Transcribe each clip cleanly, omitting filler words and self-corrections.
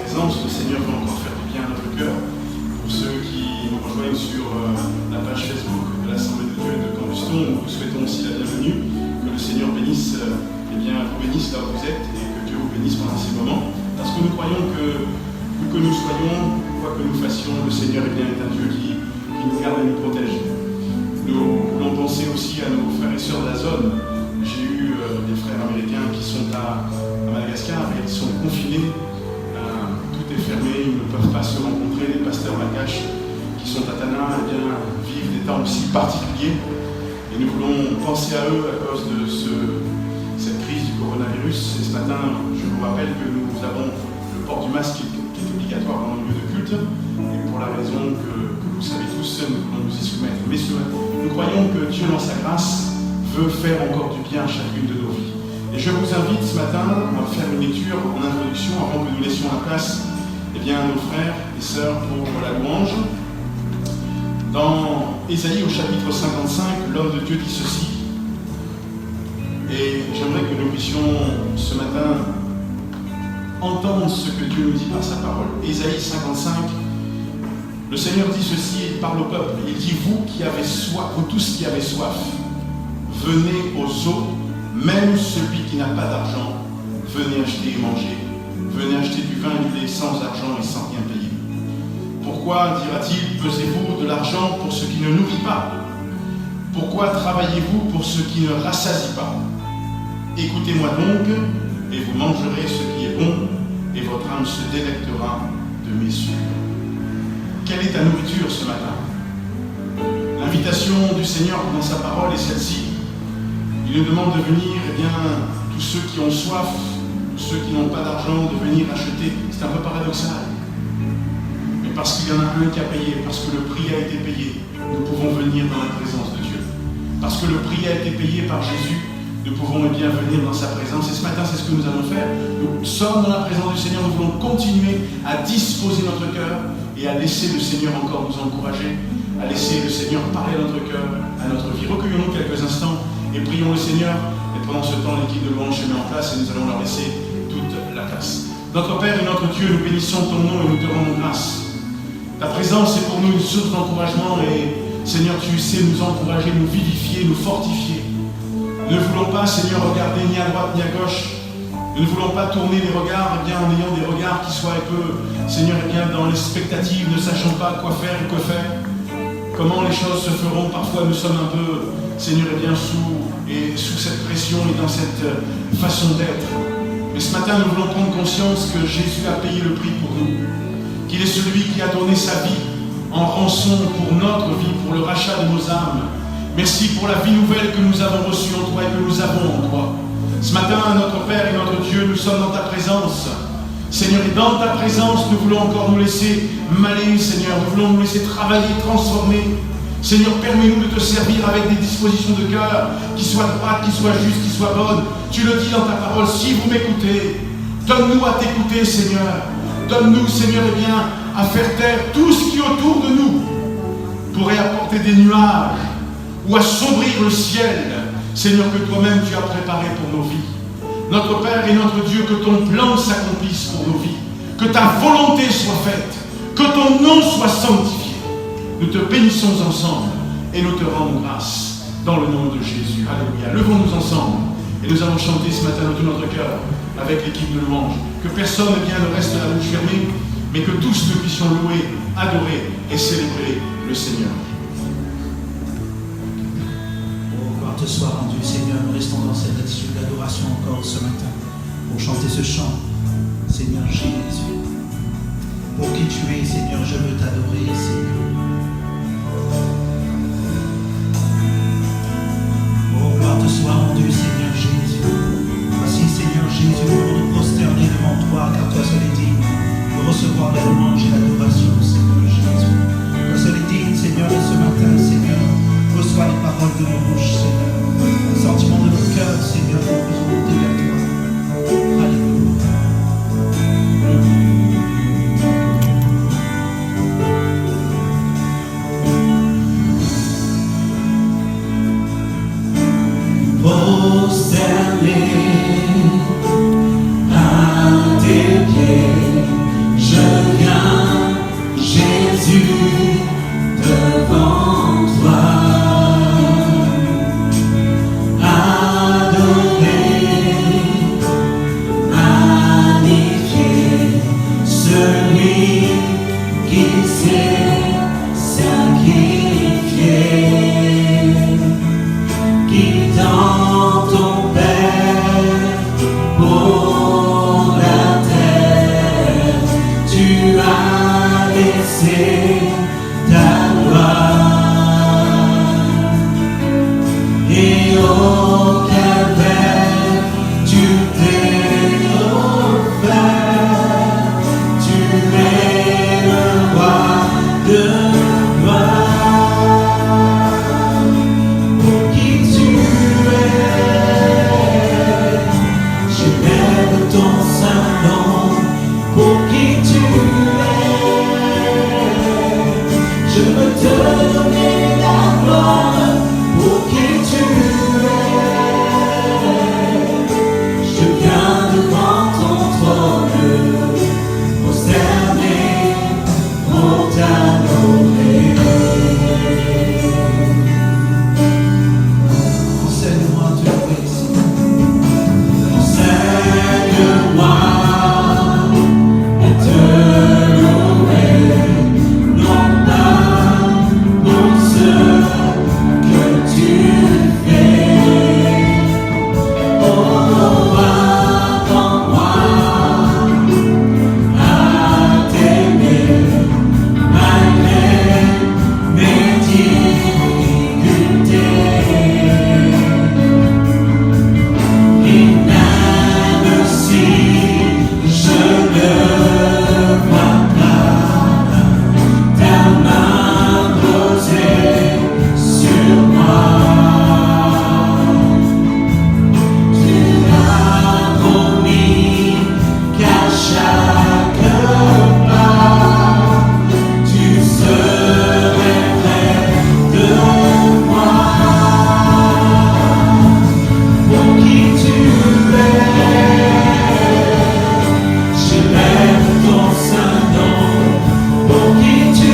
présence. Le Seigneur veut encore faire du bien à notre cœur. Pour ceux qui nous rejoignent sur la page Facebook de l'Assemblée de Dieu de Cambuston, nous vous souhaitons aussi la bienvenue. Que le Seigneur bénisse, vous bénisse là où vous êtes et que Dieu vous bénisse pendant ces moments. Parce que nous croyons que, où que nous soyons, quoi que nous fassions, le Seigneur est un Dieu qui nous garde et nous protège. Nous voulons penser aussi à nos frères et sœurs de la zone. J'ai eu des frères américains qui sont à Madagascar et ils sont confinés. Tout est fermé, ils ne peuvent pas se rencontrer. Les pasteurs malgaches qui sont à Tana vivent des temps aussi particuliers. Et nous voulons penser à eux à cause de cette crise du coronavirus. Et ce matin, je vous rappelle que nous avons le port du masque qui est obligatoire dans le lieu de culte. Et pour la raison que vous savez tous, nous voulons nous y soumettre. Mais nous croyons que Dieu, dans sa grâce, veut faire encore du bien à chacune de nos vies. Et je vous invite ce matin à faire une lecture en introduction avant que nous laissions la place à nos frères et sœurs pour la louange. Dans Ésaïe au chapitre 55, l'homme de Dieu dit ceci. Et j'aimerais que nous puissions ce matin entendre ce que Dieu nous dit par sa parole. Ésaïe 55, le Seigneur dit ceci, il parle au peuple. Il dit, vous qui avez soif, vous tous qui avez soif, venez aux eaux, même celui qui n'a pas d'argent, venez acheter et manger. Venez acheter du vin et du lait sans argent et sans rien payer. Pourquoi, dira-t-il, pesez-vous de l'argent pour ce qui ne nourrit pas? Pourquoi travaillez-vous pour ce qui ne rassasie pas? Écoutez-moi donc, et vous mangerez ce qui est bon, et votre âme se délectera de mes sucres. Quelle est ta nourriture ce matin? L'invitation du Seigneur dans sa parole est celle-ci. Il nous demande de venir, tous ceux qui ont soif, tous ceux qui n'ont pas d'argent, de venir acheter. C'est un peu paradoxal. Mais parce qu'il y en a un qui a payé, parce que le prix a été payé, nous pouvons venir dans la présence de Dieu. Parce que le prix a été payé par Jésus, nous pouvons venir dans sa présence. Et ce matin, c'est ce que nous allons faire. Nous sommes dans la présence du Seigneur, nous voulons continuer à disposer notre cœur et à laisser le Seigneur encore nous encourager, à laisser le Seigneur parler à notre cœur, à notre vie. Recueillons-nous quelques instants et prions le Seigneur. Et pendant ce temps, l'équipe de louange se met en place et nous allons leur laisser toute la place. Notre Père et notre Dieu, nous bénissons ton nom et nous te rendons grâce. Ta présence est pour nous une source d'encouragement et Seigneur, tu sais nous encourager, nous vivifier, nous fortifier. Nous ne voulons pas, Seigneur, regarder ni à droite ni à gauche. Nous ne voulons pas tourner les regards en ayant des regards qui soient un peu, Seigneur, dans l'expectative, ne sachant pas quoi faire et que faire. Comment les choses se feront. Parfois nous sommes un peu, Seigneur, sous cette pression et dans cette façon d'être. Mais ce matin, nous voulons prendre conscience que Jésus a payé le prix pour nous. Qu'il est celui qui a donné sa vie en rançon pour notre vie, pour le rachat de nos âmes. Merci pour la vie nouvelle que nous avons reçue en toi et que nous avons en toi. Ce matin, notre Père et notre Dieu, nous sommes dans ta présence. Seigneur, et dans ta présence, nous voulons encore nous laisser m'aller, Seigneur. Nous voulons nous laisser travailler, transformer. Seigneur, permets-nous de te servir avec des dispositions de cœur qui soient droites, qui soient justes, qui soient bonnes. Tu le dis dans ta parole, si vous m'écoutez, donne-nous à t'écouter, Seigneur. Donne-nous, Seigneur, à faire taire tout ce qui est autour de nous pourrait apporter des nuages ou assombrir le ciel, Seigneur, que toi-même tu as préparé pour nos vies. Notre Père et notre Dieu, que ton plan s'accomplisse pour nos vies, que ta volonté soit faite, que ton nom soit sanctifié. Nous te bénissons ensemble et nous te rendons grâce dans le nom de Jésus. Alléluia. Levons-nous ensemble et nous allons chanter ce matin de tout notre cœur avec l'équipe de louange. Que personne ne reste la bouche fermée, mais que tous nous puissions louer, adorer et célébrer le Seigneur. Gloire te soit rendue, Seigneur. Nous restons dans cette attitude d'adoration encore ce matin pour chanter ce chant. Seigneur Jésus, pour qui tu es, Seigneur, je veux t'adorer, Seigneur. Oh, gloire te soit rendue, Seigneur Jésus. Voici, Seigneur Jésus, nous voulons nous prosterner devant toi, car toi seul est digne de recevoir la louange et l'adoration, Seigneur Jésus. Toi seul est digne, Seigneur, de ce matin, Seigneur. Reçois les paroles de nos bouches, Seigneur. Le sentiment de nos cœurs, Seigneur, nous faisons monter vers toi. Alléluia. Prosterné à tes pieds, celui qui s'est sacrifié, qui dans ton Père pour la terre, tu as laissé ta gloire. Et au calvaire, tu t'es offert, tu es le roi de gloire. Pour qui tu es, j'élève ton saint nom. Pour qui tu es, je veux te donner la gloire. Pour qui tu es, je viens devant ton trône, prosterné pour t'adorer. Enseigne-moi à te louer, Seigneur. Enseigne-moi à te louer, non pas pour ce que tu fais. Oh, apprends-moi à t'aimer malgré mes difficultés. Et même si je ne vois pas ta main posée sur moi, tu as promis qu'à chaque pas, tu serais près de moi. Pour qui tu es, j'élève ton saint nom. Pour qui tu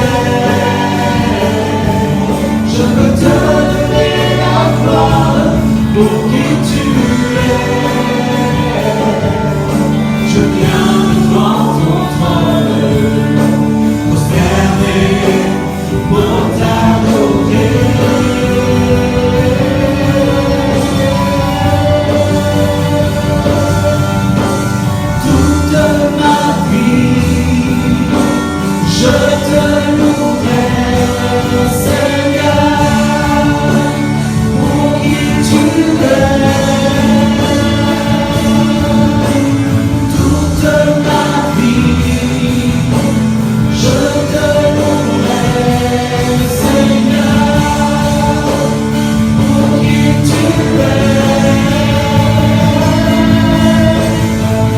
es, je veux te donner la gloire. Pour qui tu es, je viens devant ton trône, prosterné pour t'adorer. Toute ma vie, je te louerai, Seigneur. Pour qui tu es, toute ma vie, je te louerai, Seigneur. Pour qui tu es,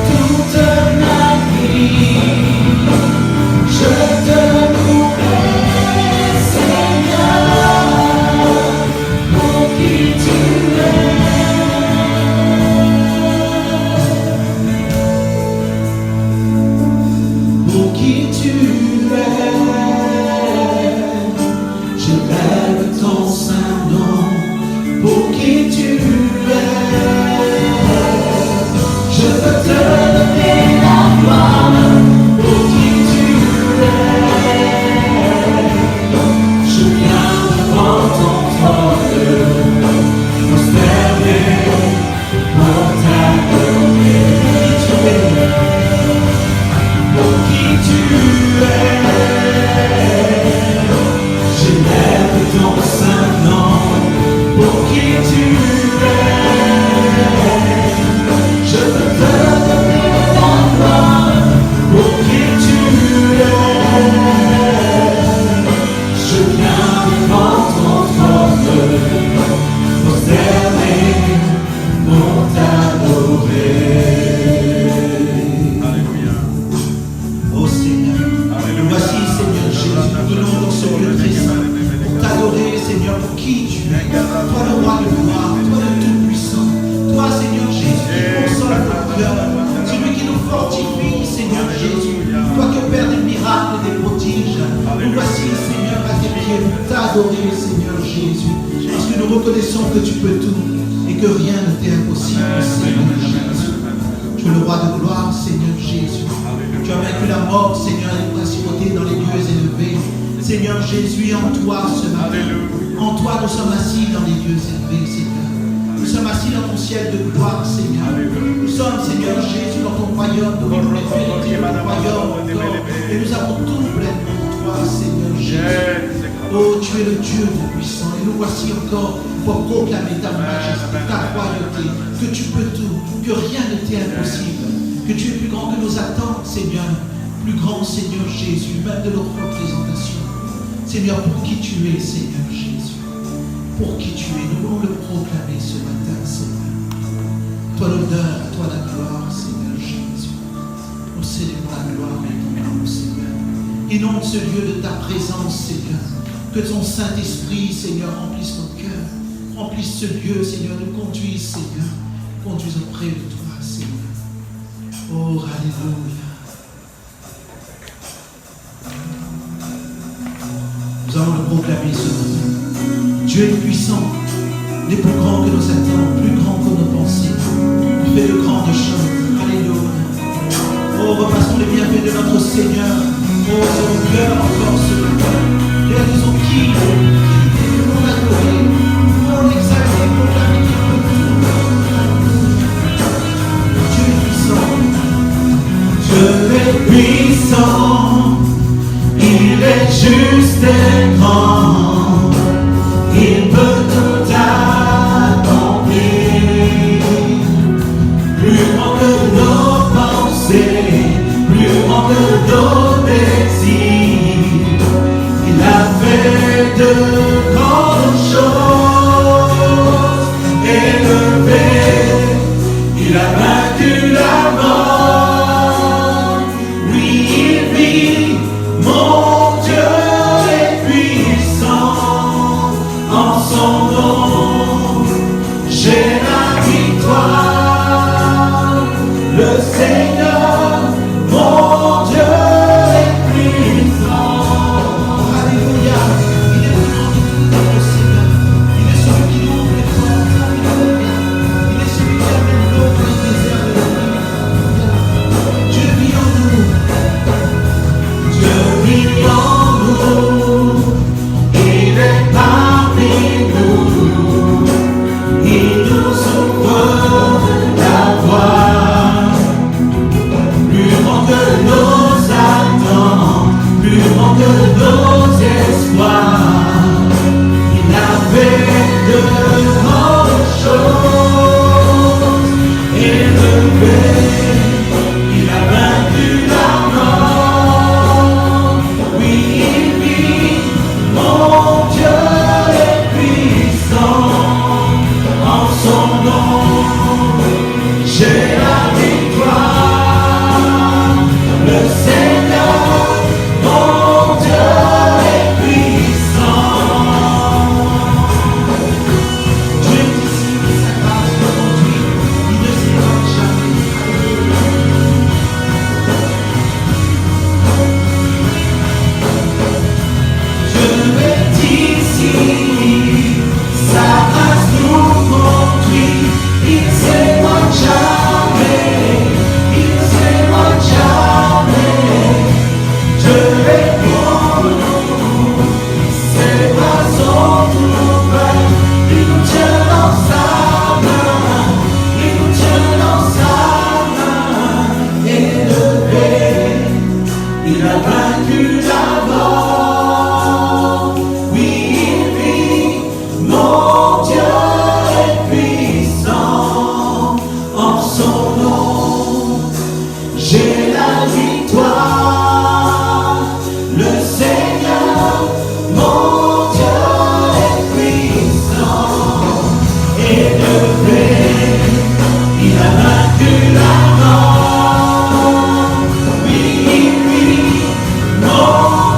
toute ma vie, je te louerai, Seigneur. Pour qui tu es. Pour qui tu es, j'élève ton saint nom. Pour qui tu es, je veux te donner la gloire. Pour qui tu es, je viens devant ton trône, prosterné pour t'adorer. Pour qui tu es, j'élève ton saint nom. Pour qui tu es, je veux te donner la gloire. Pour qui tu es, je viens devant ton trône, prosterné pour t'adorer. Alléluia. Oh Seigneur, Alléluia. voici Seigneur Jésus, nous venons dans ce lieu très saint pour t'adorer Seigneur pour qui tu es. Toi le roi de gloire, toi le tout-puissant, toi Seigneur Jésus qui console nos cœurs, celui qui nous fortifie Seigneur Jésus, toi qui opères des miracles et des prodiges. Nous voici Seigneur à tes pieds pour t'adorer Seigneur Jésus, parce que nous reconnaissons que tu peux tout et que rien ne t'est impossible Seigneur Jésus. Tu es le roi de gloire Seigneur Jésus. Tu as vaincu la mort, Seigneur, et les principautés dans les lieux élevés. Seigneur Jésus, en toi ce matin. En toi, nous sommes assis dans les lieux élevés, Seigneur. Nous sommes assis dans ton ciel de gloire, Seigneur. Nous sommes, Seigneur Jésus, dans ton royaume, dans ton royaume. Et nous avons tout pleinement en toi, Seigneur Jésus. Oh, tu es le Dieu tout-puissant. Et nous voici encore pour proclamer ta majesté, ta royauté, que tu peux tout, que rien ne t'est impossible, que tu es plus grand que nos attentes, Seigneur. Plus grand, Seigneur Jésus, même de nos représentations. Seigneur, pour qui tu es, Seigneur Jésus. Pour qui tu es, nous voulons le proclamer ce matin, Seigneur. Toi l'honneur, toi la gloire, Seigneur Jésus. Nous célébrons la gloire et ton nom, Seigneur. Inonde ce lieu de ta présence, Seigneur. Que ton Saint-Esprit, Seigneur, remplisse nos cœurs. Remplisse ce lieu, Seigneur. Nous conduise, Seigneur. Conduise auprès de toi, Seigneur. Oh, alléluia. Nous allons le proclamer ce matin. Dieu est puissant. Il est plus grand que nos attentes, plus grand que nos pensées. Il fait de grandes choses. Alléluia. Oh, repassons les bienfaits de notre Seigneur. Oh, c'est mon cœur encore ce matin. Et disons qui nous l'adorer, nous l'exalter, proclamer qu'il peut tout. Dieu est puissant, il est juste et grand, il peut tout accomplir, plus grand que nos pensées, plus grand que nos désirs. Il a fait de grandes choses, élevé, il a vaincu la mort. Oui, il vit, mon Dieu est puissant, en son nom, j'ai la victoire, le Seigneur, mon Dieu est puissant.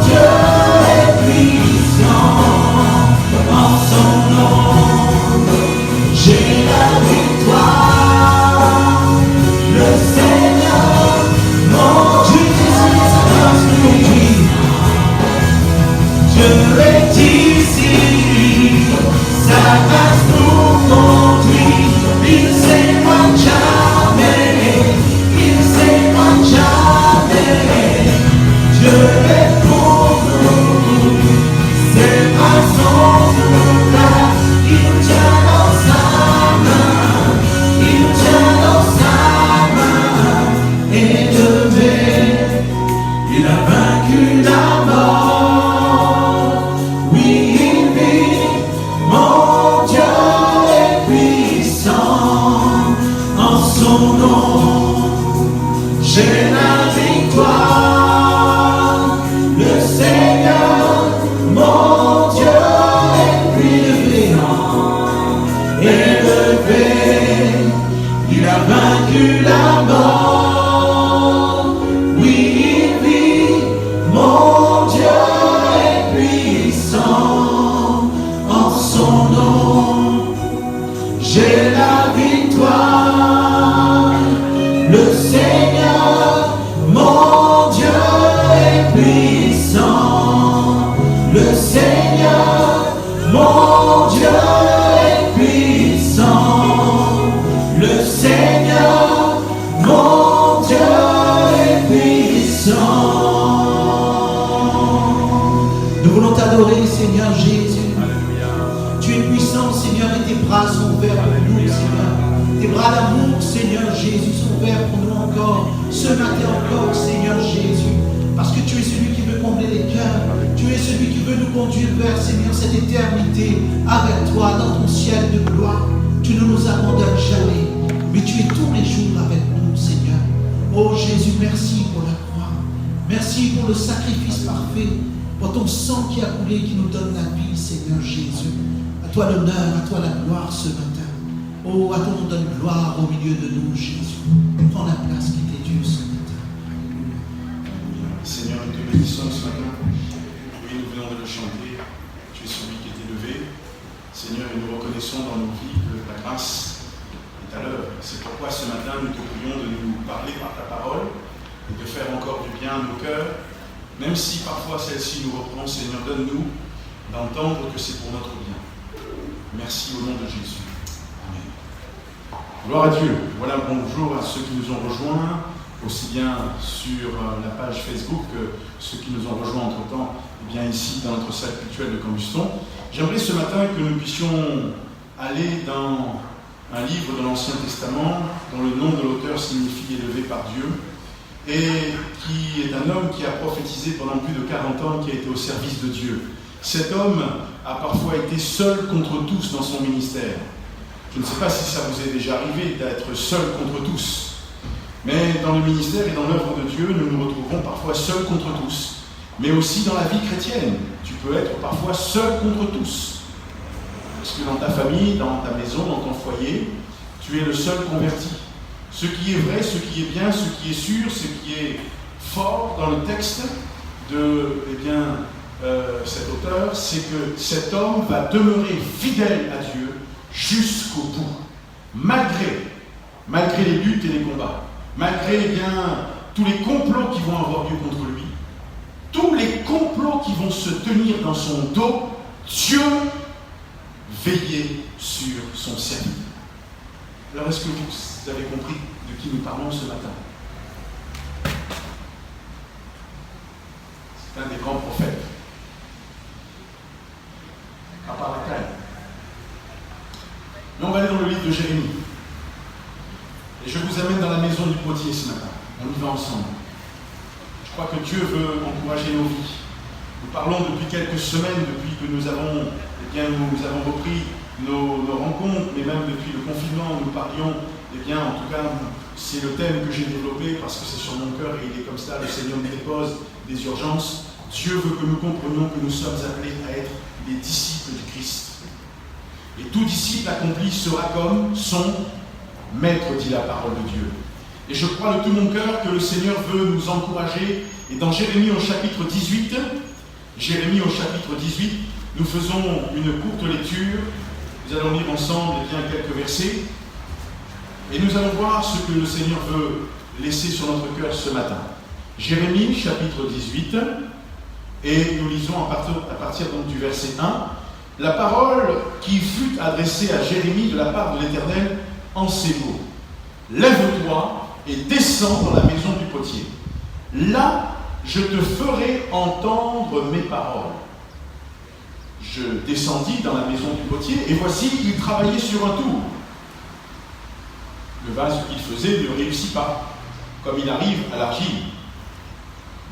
Dieu Il a vaincu la mort. Oui, il vit. Mon Dieu est puissant. En son nom, j'ai la victoire. Le Seigneur, mon Dieu est puissant. Élevé, il a vaincu la mort. Oui, il vit. Mon Dieu est puissant. En son nom, j'ai la victoire. Le Seigneur, mon Dieu est puissant. Le Seigneur, mon Dieu est puissant. Le Seigneur, mon Dieu est puissant. Nous voulons t'adorer, Seigneur Jésus. Tu es puissant, Seigneur, et tes bras sont ouverts pour nous, Seigneur. Tes bras d'amour, Seigneur Jésus, sont ouverts pour nous encore, ce matin encore, Seigneur Jésus. Parce que tu es celui qui veut combler les cœurs. Tu es celui qui veut nous conduire vers, Seigneur, cette éternité avec toi, dans ton ciel de gloire. Tu ne nous abandonnes jamais, mais tu es tous les jours avec nous, Seigneur. Oh Jésus, merci pour la croix. Merci pour le sacrifice parfait, pour ton sang qui a coulé, qui nous donne la vie, Seigneur Jésus. À toi l'honneur, à toi la gloire ce matin. Oh, à toi on donne gloire au milieu de nous, Jésus. Prends la place qui t'est due ce matin. Seigneur, nous te bénissons ce matin. Oui, nous venons de le chanter. Tu es celui qui est élevé. Seigneur, et nous reconnaissons dans nos vies que ta grâce est à l'œuvre. C'est pourquoi ce matin, nous te prions de nous parler par ta parole et de faire encore du bien à nos cœurs. Même si parfois celle-ci nous reprend, Seigneur, donne-nous d'entendre que c'est pour notre bien. Merci au nom de Jésus. Amen. Gloire à Dieu. Voilà, bonjour à ceux qui nous ont rejoints, aussi bien sur la page Facebook que ceux qui nous ont rejoints entre-temps, et bien ici dans notre salle cultuelle de Cambuston. J'aimerais ce matin que nous puissions aller dans un livre de l'Ancien Testament dont le nom de l'auteur signifie élevé par Dieu, et qui est un homme qui a prophétisé pendant plus de 40 ans, qui a été au service de Dieu. Cet homme a parfois été seul contre tous dans son ministère. Je ne sais pas si ça vous est déjà arrivé d'être seul contre tous, mais dans le ministère et dans l'œuvre de Dieu, nous nous retrouvons parfois seuls contre tous. Mais aussi dans la vie chrétienne, tu peux être parfois seul contre tous. Parce que dans ta famille, dans ta maison, dans ton foyer, tu es le seul converti. Ce qui est vrai, ce qui est bien, ce qui est sûr, ce qui est fort dans le texte de cet auteur, c'est que cet homme va demeurer fidèle à Dieu jusqu'au bout, malgré les luttes et les combats, malgré tous les complots qui vont avoir lieu contre lui, tous les complots qui vont se tenir dans son dos. Dieu veillait sur son serviteur. Alors est-ce que vous avez compris de qui nous parlons ce matin? C'est un des grands prophètes. À part la caille. Mais on va aller dans le livre de Jérémie. Et je vous amène dans la maison du potier ce matin. On y va ensemble. Je crois que Dieu veut encourager nos vies. Nous parlons depuis quelques semaines, depuis que nous avons repris nos rencontres, mais même depuis le confinement, nous parlions, en tout cas, c'est le thème que j'ai développé parce que c'est sur mon cœur et il est comme ça, le Seigneur me dépose des urgences. Dieu veut que nous comprenions que nous sommes appelés à être des disciples du Christ. Et tout disciple accompli sera comme son maître, dit la parole de Dieu. Et je crois de tout mon cœur que le Seigneur veut nous encourager. Et dans Jérémie au chapitre 18, nous faisons une courte lecture. Nous allons lire ensemble quelques versets. Et nous allons voir ce que le Seigneur veut laisser sur notre cœur ce matin. Jérémie chapitre 18. Et nous lisons à partir donc du verset 1. La parole qui fut adressée à Jérémie de la part de l'Éternel en ces mots. Lève-toi et descends dans la maison du potier. Là, je te ferai entendre mes paroles. Je descendis dans la maison du potier, et voici qu'il travaillait sur un tour. Le vase qu'il faisait ne réussit pas, comme il arrive à l'argile.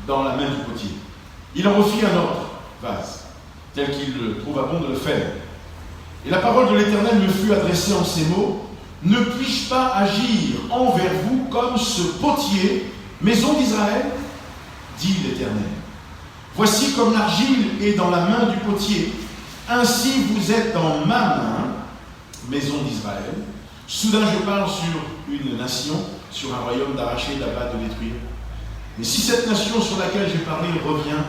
dans la main du potier. Il en refit un autre vase, tel qu'il le trouva bon de le faire. Et la parole de l'Éternel me fut adressée en ces mots: ne puis-je pas agir envers vous comme ce potier, maison d'Israël? Dit l'Éternel. Voici comme l'argile est dans la main du potier, ainsi vous êtes dans ma main, maison d'Israël. Soudain je parle sur une nation, sur un royaume d'arracher, d'abattre, de détruire. Mais si cette nation sur laquelle j'ai parlé revient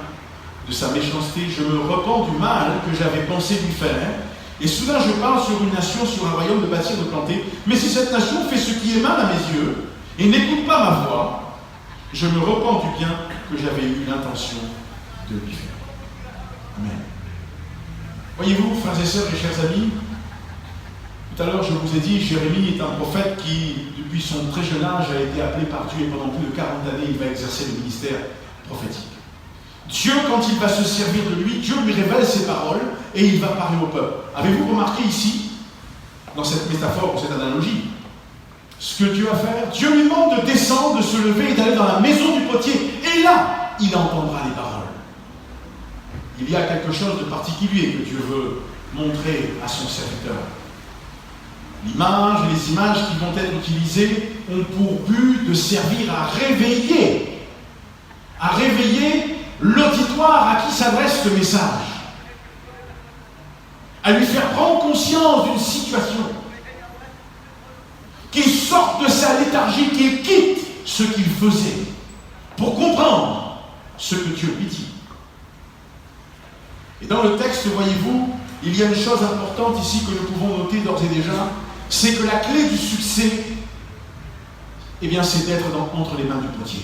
de sa méchanceté, je me repens du mal que j'avais pensé lui faire. Et soudain je parle sur une nation, sur un royaume de bâtir, de planter. Mais si cette nation fait ce qui est mal à mes yeux et n'écoute pas ma voix, je me repens du bien que j'avais eu l'intention de lui faire. Amen. Voyez-vous, frères et sœurs et chers amis, tout à l'heure je vous ai dit, Jérémie est un prophète qui, depuis son très jeune âge, a été appelé par Dieu et pendant plus de 40 années, il va exercer le ministère prophétique. Dieu, quand il va se servir de lui, Dieu lui révèle ses paroles et il va parler au peuple. Avez-vous remarqué ici, dans cette métaphore ou cette analogie, ce que Dieu a fait? Dieu lui demande de descendre, de se lever et d'aller dans la maison du potier. Et là, il entendra les paroles. Il y a quelque chose de particulier que Dieu veut montrer à son serviteur. L'image et les images qui vont être utilisées ont pour but de servir à réveiller l'auditoire à qui s'adresse ce message, à lui faire prendre conscience d'une situation, qu'il sorte de sa léthargie, qu'il quitte ce qu'il faisait, pour comprendre ce que Dieu lui dit. Et dans le texte, voyez-vous, il y a une chose importante ici que nous pouvons noter d'ores et déjà, c'est que la clé du succès, eh bien, c'est d'être entre les mains du potier.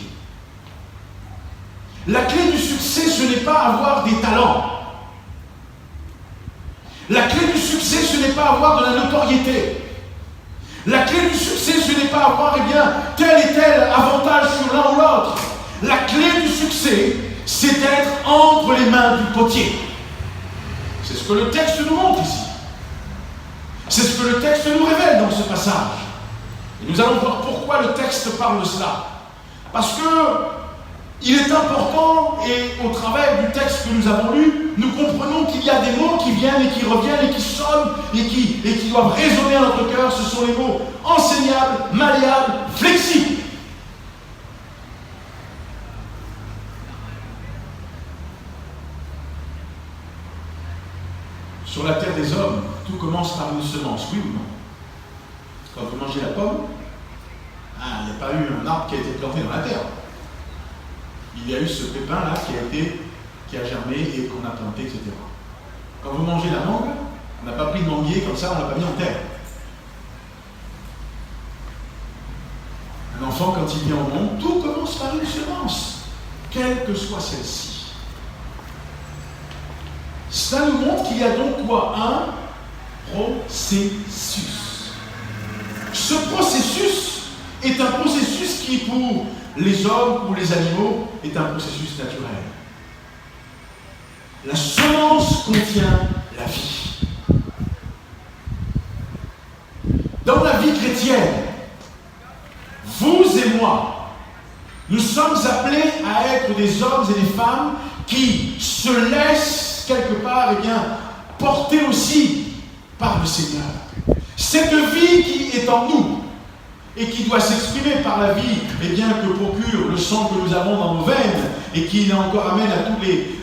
La clé du succès, ce n'est pas avoir des talents. La clé du succès, ce n'est pas avoir de la notoriété. La clé du succès, ce n'est pas avoir, eh bien, tel et tel avantage sur l'un ou l'autre. La clé du succès, c'est d'être entre les mains du potier. C'est ce que le texte nous montre ici. C'est ce que le texte nous révèle dans ce passage. Et nous allons voir pourquoi le texte parle de cela. Parce que il est important, et au travers du texte que nous avons lu, nous comprenons qu'il y a des mots qui viennent et qui reviennent et qui sonnent et qui doivent résonner à notre cœur. Ce sont les mots enseignables, malléables, flexibles. Sur la terre des hommes, tout commence par une semence, oui ou non? Quand vous mangez la pomme, il n'y a pas eu un arbre qui a été planté dans la terre. Il y a eu ce pépin-là qui a germé et qu'on a planté, etc. Quand vous mangez la mangue, on n'a pas pris le manguier comme ça, on ne l'a pas mis en terre. Un enfant, quand il vient au monde, tout commence par une semence, quelle que soit celle-ci. Cela nous montre qu'il y a donc quoi? Un processus. Ce processus est un processus qui, pour les hommes ou les animaux, est un processus naturel. La semence contient la vie. Dans la vie chrétienne, vous et moi, nous sommes appelés à être des hommes et des femmes qui se laissent quelque part, eh bien, porter aussi par le Seigneur. Cette vie qui est en nous et qui doit s'exprimer par la vie, eh bien, que procure le sang que nous avons dans nos veines et qui encore amène à tous les,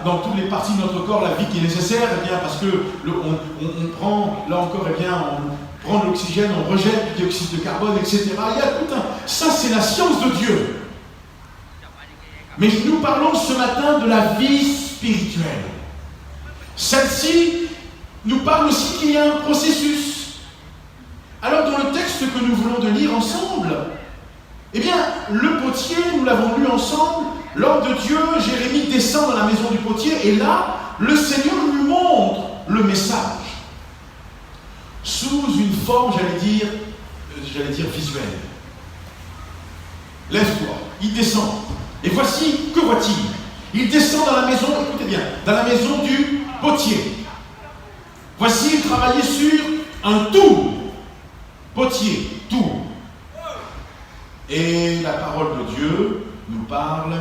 dans toutes les parties de notre corps la vie qui est nécessaire, eh bien, parce que on prend, là encore, eh bien, on prend l'oxygène, on rejette le dioxyde de carbone, etc. Il y a tout un... Ça, c'est la science de Dieu. Mais nous parlons ce matin de la vie spirituelle. Celle-ci nous parle aussi qu'il y a un processus. Alors dans le texte que nous venons de lire ensemble, eh bien, le potier, nous l'avons lu ensemble, l'homme de Dieu, Jérémie, descend dans la maison du potier, et là, le Seigneur lui montre le message. Sous une forme, j'allais dire visuelle. Lève-toi, il descend. Et voici, que voit-il? Il descend dans la maison, écoutez bien, dans la maison du potier. Voici, il travaillait sur un tour. Potier, tour. Et la parole de Dieu nous parle,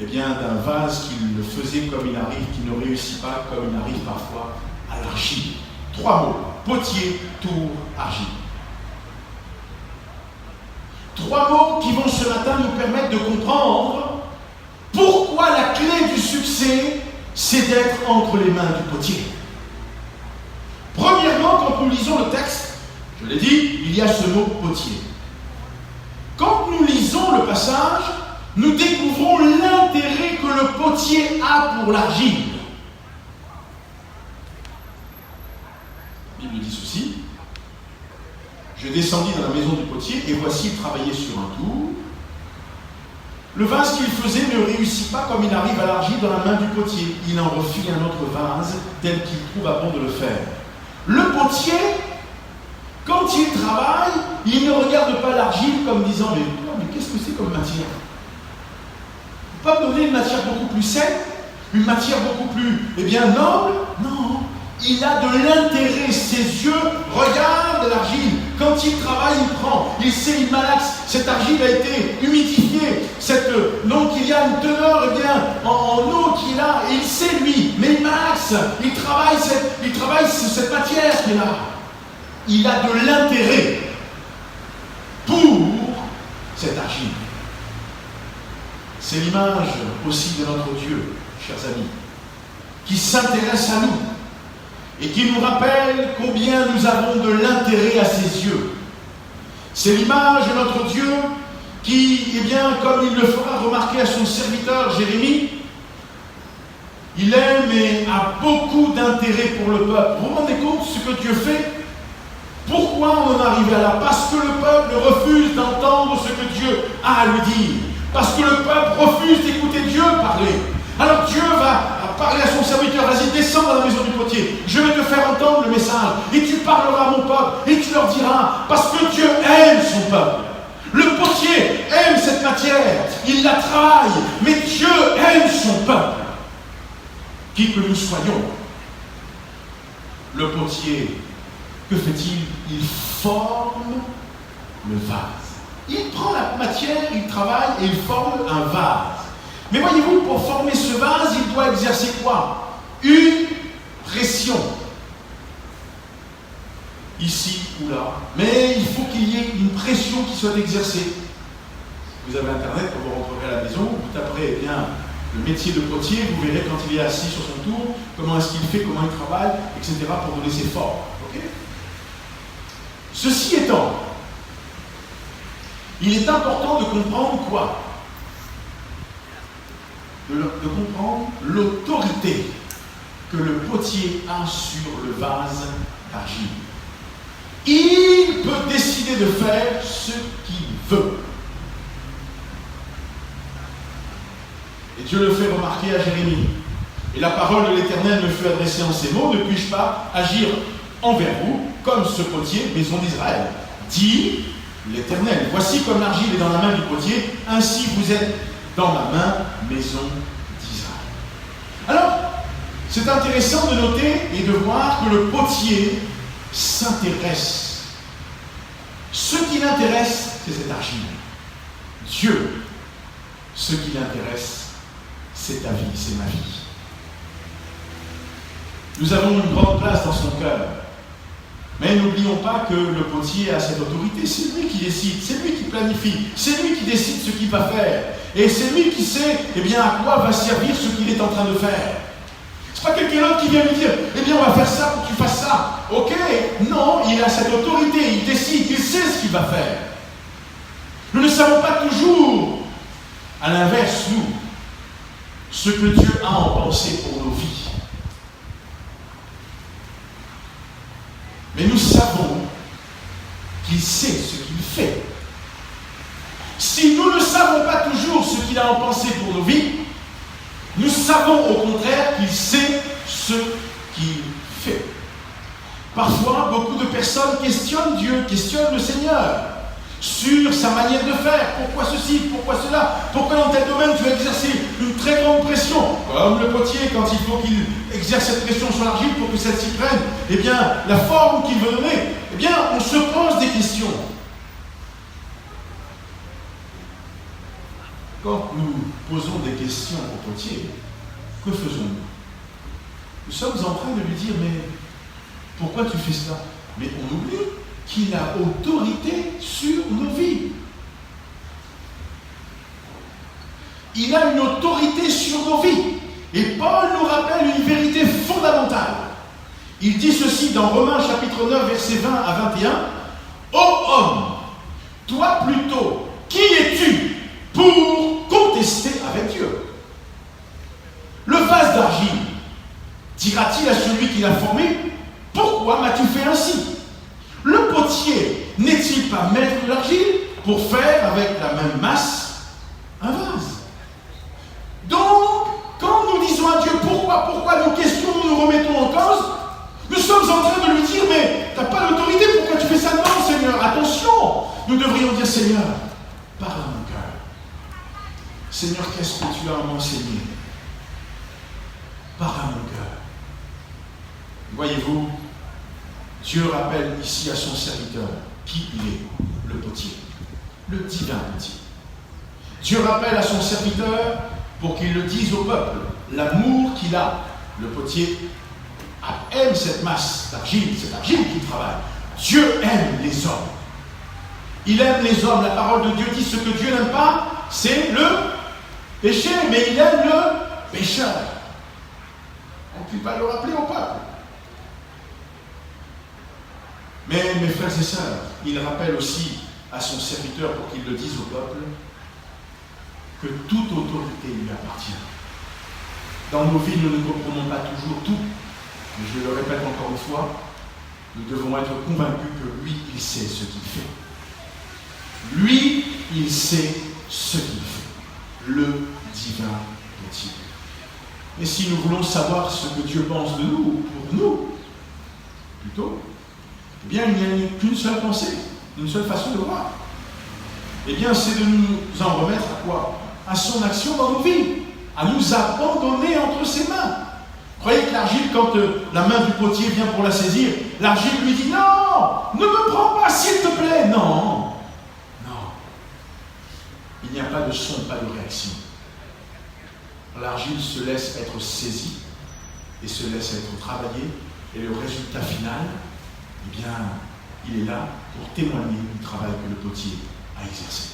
eh bien, d'un vase qu'il le faisait comme il arrive, qui ne réussit pas comme il arrive parfois à l'argile. 3 mots, potier, tour, argile. 3 mots qui vont ce matin nous permettre de comprendre pourquoi la clé du succès, c'est d'être entre les mains du potier. Premièrement, quand nous lisons le texte, je l'ai dit, il y a ce mot potier. Quand nous lisons le passage, nous découvrons l'intérêt que le potier a pour l'argile. La Bible dit ceci. Je descendis dans la maison du potier, et voici, il travaillait sur un tour. Le vase qu'il faisait ne réussit pas comme il arrive à l'argile dans la main du potier. Il en refit un autre vase, tel qu'il trouve à bon de le faire. Le potier, quand il travaille, il ne regarde pas l'argile comme disant « Mais qu'est-ce que c'est comme matière ?» Il ne peut pas me donner une matière beaucoup plus saine, une matière beaucoup plus, noble. Non, il a de l'intérêt, ses yeux regardent l'argile. Quand il travaille, il prend, il sait, il malaxe. Cette argile a été humidifiée, donc il y a une teneur en eau qu'il a, et il sait lui, mais il malaxe, il travaille cette matière qu'il a. Il a de l'intérêt pour cette argile. C'est l'image aussi de notre Dieu, chers amis, qui s'intéresse à nous et qui nous rappelle combien nous avons de l'intérêt à ses yeux. C'est l'image de notre Dieu qui, comme il le fera remarquer à son serviteur Jérémie, il aime et a beaucoup d'intérêt pour le peuple. Vous vous rendez compte de ce que Dieu fait? Pourquoi on en est arrivé à là? Parce que le peuple refuse d'entendre ce que Dieu a à lui dire. Parce que le peuple refuse d'écouter Dieu parler. Alors Dieu va parler à son serviteur, vas-y, descends dans la maison du potier, je vais te faire entendre le message, et tu parleras à mon peuple, et tu leur diras, parce que Dieu aime son peuple. Le potier aime cette matière, il la travaille, mais Dieu aime son peuple. Qui que nous soyons, le potier, que fait-il? Il forme le vase. Il prend la matière, il travaille et il forme un vase. Mais voyez-vous, pour former ce vase, il doit exercer quoi? Une pression. Ici ou là. Mais il faut qu'il y ait une pression qui soit exercée. Vous avez Internet, quand vous rentrerez à la maison, vous taperez le métier de potier, vous verrez quand il est assis sur son tour, comment est-ce qu'il fait, comment il travaille, etc. pour donner ses formes. Okay? Ceci étant, il est important de comprendre quoi? De comprendre l'autorité que le potier a sur le vase d'argile. Il peut décider de faire ce qu'il veut. Et Dieu le fait remarquer à Jérémie. Et la parole de l'Éternel me fut adressée en ces mots, ne puis-je pas agir envers vous comme ce potier, maison d'Israël? Dit l'Éternel, voici comme l'argile est dans la main du potier, ainsi vous êtes dans ma main, maison d'Israël. Alors, c'est intéressant de noter et de voir que le potier s'intéresse. Ce qui l'intéresse, c'est cette argile. Dieu, ce qui l'intéresse, c'est ta vie, c'est ma vie. Nous avons une grande place dans son cœur. Mais n'oublions pas que le potier a cette autorité, c'est lui qui décide, c'est lui qui planifie, c'est lui qui décide ce qu'il va faire. Et c'est lui qui sait à quoi va servir ce qu'il est en train de faire. C'est pas quelqu'un d'autre qui vient lui dire, on va faire ça pour que tu fasses ça. Ok, non, il a cette autorité, il décide, il sait ce qu'il va faire. Nous ne savons pas toujours, à l'inverse, nous, ce que Dieu a en pensée pour nos vies. Mais nous savons qu'il sait ce qu'il fait. Si nous ne savons pas toujours ce qu'il a en pensée pour nos vies, nous savons au contraire qu'il sait ce qu'il fait. Parfois, beaucoup de personnes questionnent Dieu, questionnent le Seigneur sur sa manière de faire. Pourquoi ceci, pourquoi cela? Pourquoi dans tel domaine tu as exercé une très grande pression? Comme le potier, quand il faut qu'il exerce cette pression sur l'argile pour que celle-ci prenne la forme qu'il veut donner. On se pose des questions. quand nous posons des questions au potier, que faisons-nous? Nous sommes en train de lui dire, mais pourquoi tu fais cela? Mais on oublie qu'il a autorité sur nos vies. Il a une autorité sur nos vies. Et Paul nous rappelle une vérité fondamentale. Il dit ceci dans Romains chapitre 9, versets 20 à 21. Ô homme, toi plutôt, qui es-tu pour contester avec Dieu? Le vase d'argile dira-t-il à celui qui l'a formé, pourquoi m'as-tu fait ainsi? Le potier n'est-il pas maître de l'argile pour faire avec la même masse un vase? Donc, quand nous disons à Dieu pourquoi nous questionnons, nous remettons en cause, nous sommes en train de lui dire, mais tu n'as pas l'autorité, pourquoi tu fais ça? Non, Seigneur, attention! Nous devrions dire, Seigneur, parle à mon cœur. Seigneur, qu'est-ce que tu as à m'enseigner? Parle à mon cœur. Voyez-vous, Dieu rappelle ici à son serviteur qui il est, le potier, le divin potier. Dieu rappelle à son serviteur pour qu'il le dise au peuple, l'amour qu'il a. Le potier aime cette masse d'argile, cette argile qu'il travaille. Dieu aime les hommes. Il aime les hommes. La parole de Dieu dit ce que Dieu n'aime pas, c'est le péché, mais il aime le pécheur. On ne peut pas le rappeler au peuple. Mais mes frères et sœurs, il rappelle aussi à son serviteur pour qu'il le dise au peuple que toute autorité lui appartient. Dans nos vies, nous ne comprenons pas toujours tout, mais je le répète encore une fois, nous devons être convaincus que lui, il sait ce qu'il fait. Lui, il sait ce qu'il fait. Le divin potier. Et si nous voulons savoir ce que Dieu pense de nous, pour nous, plutôt, eh bien, il n'y a qu'une seule pensée, une seule façon de voir. Eh bien, c'est de nous en remettre à quoi? À son action dans nos vies, à nous abandonner entre ses mains. Croyez que l'argile, quand la main du potier vient pour la saisir, l'argile lui dit « Non, ne me prends pas, s'il te plaît !» Non, non. Il n'y a pas de son, pas de réaction. L'argile se laisse être saisie et se laisse être travaillée, et le résultat final, eh bien, il est là pour témoigner du travail que le potier a exercé.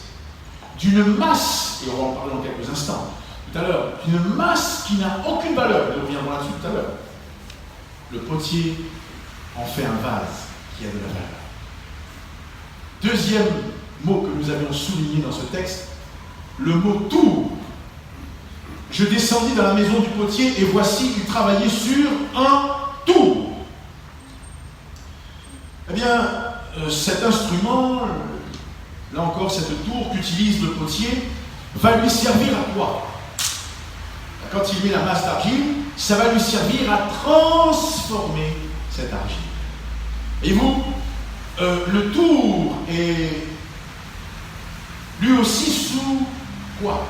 D'une masse, et on va en parler dans quelques instants, tout à l'heure, d'une masse qui n'a aucune valeur, nous reviendrons là-dessus tout à l'heure. Le potier en fait un vase qui a de la valeur. Deuxième mot que nous avions souligné dans ce texte, le mot tour. Je descendis dans la maison du potier et voici, il travaillait sur un tour. Eh bien, cet instrument, là encore, cette tour qu'utilise le potier, va lui servir à quoi? Quand il met la masse d'argile, ça va lui servir à transformer cette argile. Et vous, le tour est lui aussi sous quoi?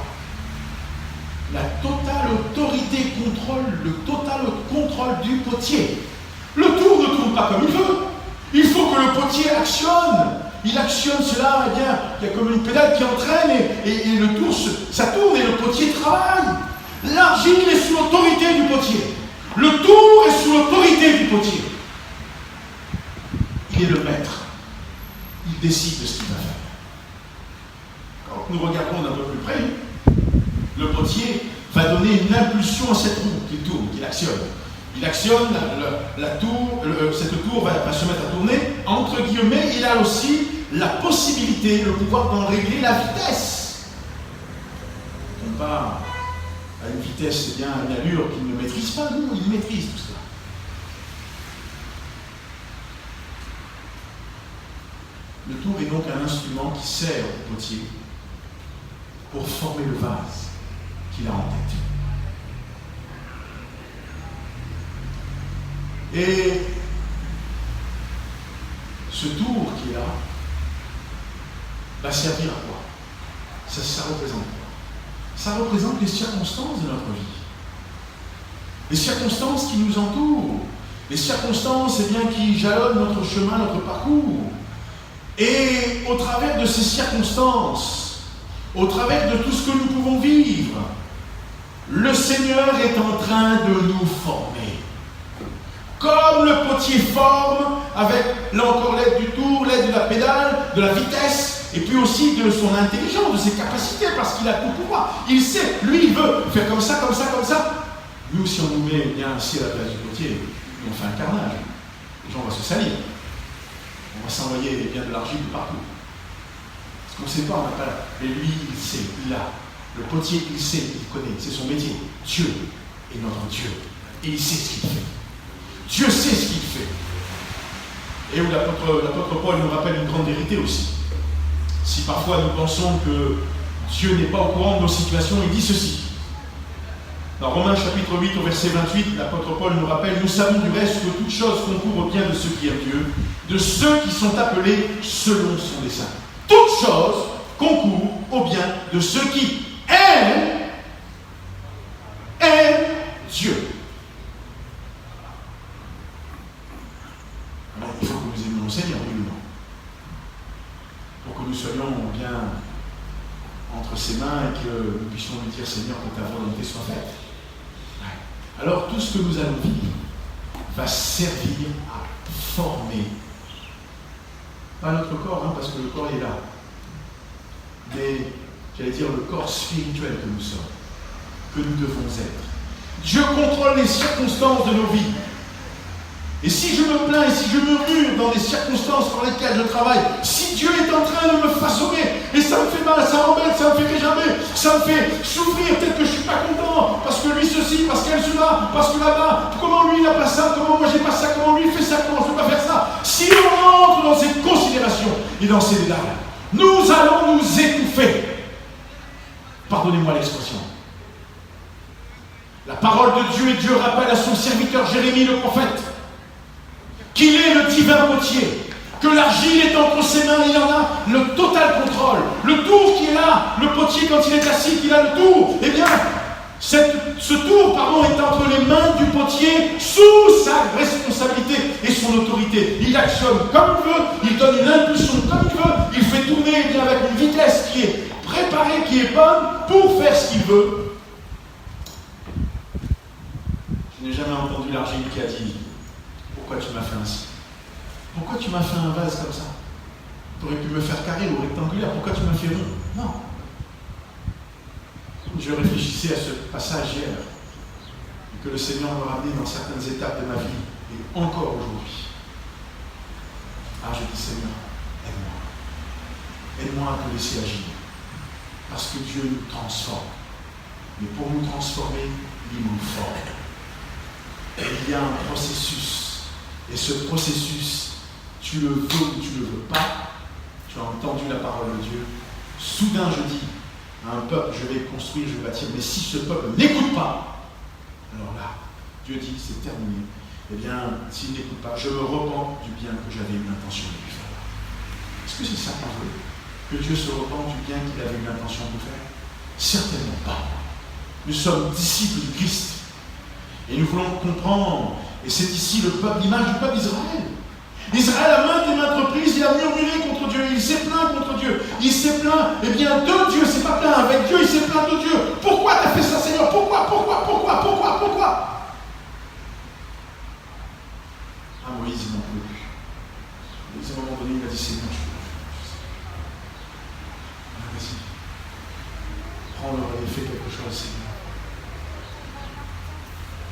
La totale autorité contrôle, le total contrôle du potier. Le tour ne tourne pas comme il veut. Il faut que le potier actionne. Il actionne cela, eh bien, il y a comme une pédale qui entraîne et le tour, ça tourne et le potier travaille. L'argile est sous l'autorité du potier. Le tour est sous l'autorité du potier. Il est le maître. Il décide de ce qu'il va faire. Quand nous regardons d'un peu plus près, le potier va donner une impulsion à cette roue qui tourne, qui l'actionne. Il actionne la tour, cette tour va se mettre à tourner. Entre guillemets, il a aussi la possibilité, le pouvoir d'en régler la vitesse. On part à une vitesse, eh bien, une allure qu'il ne maîtrise pas, nous, il maîtrise tout cela. Le tour est donc un instrument qui sert au potier pour former le vase qu'il a en tête. Et ce tour qui est là va servir à quoi? Ça représente quoi? Ça représente les circonstances de notre vie. Les circonstances qui nous entourent. Les circonstances, eh bien, qui jalonnent notre chemin, notre parcours. Et au travers de ces circonstances, au travers de tout ce que nous pouvons vivre, le Seigneur est en train de nous former. Comme le potier forme avec, là encore, l'aide du tour, l'aide de la pédale, de la vitesse, et puis aussi de son intelligence, de ses capacités, parce qu'il a tout pouvoir. Il sait, lui, il veut faire comme ça, comme ça, comme ça. Nous, si on nous met bien assis à la place du potier, on fait un carnage. Les gens vont se salir. On va s'envoyer bien de l'argile de partout. Parce qu'on ne sait pas, on n'a pas. Mais lui, il sait, il a. Le potier, il sait, il connaît, c'est son métier. Dieu est notre Dieu. Et il sait ce qu'il fait. Dieu sait ce qu'il fait. Et où l'apôtre Paul nous rappelle une grande vérité aussi. Si parfois nous pensons que Dieu n'est pas au courant de nos situations, il dit ceci. Dans Romains chapitre 8 au verset 28, l'apôtre Paul nous rappelle: nous savons du reste que toute chose concourt au bien de ceux qui aiment Dieu, de ceux qui sont appelés selon son dessein. Toute chose concourt au bien de ceux qui aiment Dieu. Alors, il faut que nous aimions le Seigneur, oui ou non? Pour que nous soyons bien entre ses mains et que nous puissions lui dire: Seigneur, que ta volonté soit faite. Alors tout ce que nous allons vivre va servir à former, pas notre corps, hein, parce que le corps est là, mais j'allais dire le corps spirituel que nous sommes, que nous devons être. Dieu contrôle les circonstances de nos vies. Et si je me plains et si je murmure dans les circonstances par lesquelles je travaille, si Dieu est en train de me façonner, et ça me fait mal, ça m'embête, ça me fait réjammer, ça me fait souffrir, peut-être que je ne suis pas content, parce que lui ceci, parce qu'elle cela, parce que là-bas, comment lui il n'a pas ça, comment moi j'ai pas ça, comment lui il fait ça, comment je ne peux pas faire ça. Si on entre dans ces considérations et dans ces détails, nous allons nous étouffer. Pardonnez-moi l'expression. La parole de Dieu, et Dieu rappelle à son serviteur Jérémie le prophète qu'il est le divin potier, que l'argile est entre ses mains, il en a le total contrôle. Le tour qui est là, le potier quand il est assis, qu'il a le tour, eh bien, ce tour, est entre les mains du potier sous sa responsabilité et son autorité. Il actionne comme il veut, il donne une impulsion comme il veut, il fait tourner bien avec une vitesse qui est préparée, qui est bonne pour faire ce qu'il veut. Je n'ai jamais entendu l'argile qui a dit: pourquoi tu m'as fait ainsi? Pourquoi tu m'as fait un vase comme ça? Tu aurais pu me faire carré ou rectangulaire, pourquoi tu m'as fait rond? Non. Je réfléchissais à ce passage hier, et que le Seigneur m'a ramené dans certaines étapes de ma vie, et encore aujourd'hui. Ah, je dis: Seigneur, aide-moi. Aide-moi à te laisser agir. Parce que Dieu nous transforme. Mais pour nous transformer, il nous forme. Et il y a un processus. Et ce processus, tu le veux ou tu ne le veux pas, tu as entendu la parole de Dieu. Soudain, je dis à un peuple: je vais construire, je vais bâtir. Mais si ce peuple n'écoute pas, alors là, Dieu dit: c'est terminé. Eh bien, s'il n'écoute pas, je me repens du bien que j'avais eu l'intention de lui faire. Est-ce que c'est ça qu'on veut? Que Dieu se repente du bien qu'il avait eu l'intention de nous faire? Certainement pas. Nous sommes disciples du Christ. Et nous voulons comprendre, et c'est ici le peuple, l'image du peuple d'Israël. Israël a maintes et maintes reprises, il a murmuré contre Dieu, il s'est plaint contre Dieu, il s'est plaint, de Dieu, il s'est pas plaint avec Dieu, il s'est plaint de Dieu. Pourquoi tu as fait ça, Seigneur? Pourquoi? Ah, Moïse, il n'en pouvait plus. Moïse, à un moment donné, il a dit: Seigneur, je peux pas. Vas-y, prends le relais, fais quelque chose, Seigneur.